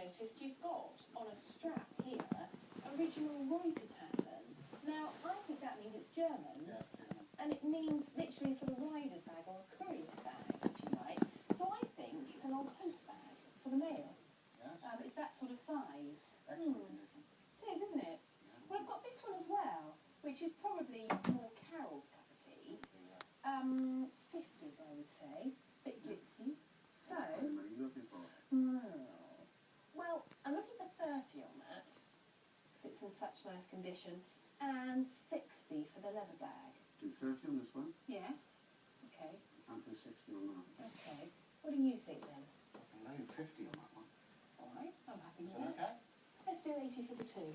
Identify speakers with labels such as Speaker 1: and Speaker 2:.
Speaker 1: noticed you've got on a strap here original Reutertassen. Now, I think that means it's German.
Speaker 2: Yeah, German.
Speaker 1: And it means literally a sort of rider's bag or a courier's bag, if you like. So I think it's an old post bag for the mail.
Speaker 2: Yes.
Speaker 1: It's that sort of size.
Speaker 2: Excellent condition.
Speaker 1: It is, isn't it?
Speaker 2: Yeah.
Speaker 1: Well, I've got this one as well, which is probably more Carol's cup of tea. 50s, I would say. Bit gypsy. So,
Speaker 2: How many are you looking for?
Speaker 1: well, I'm looking for 30 on that, because it's in such nice condition, and 60 for the leather bag.
Speaker 2: Do 30 on this one,
Speaker 1: Yes? Okay.
Speaker 2: and do 60 on that.
Speaker 1: Okay. What do you think then?
Speaker 2: I can lay 50 on that one.
Speaker 1: All right, I'm happy
Speaker 2: Is
Speaker 1: with
Speaker 2: that
Speaker 1: that.
Speaker 2: okay?
Speaker 1: Let's do 80 for the two.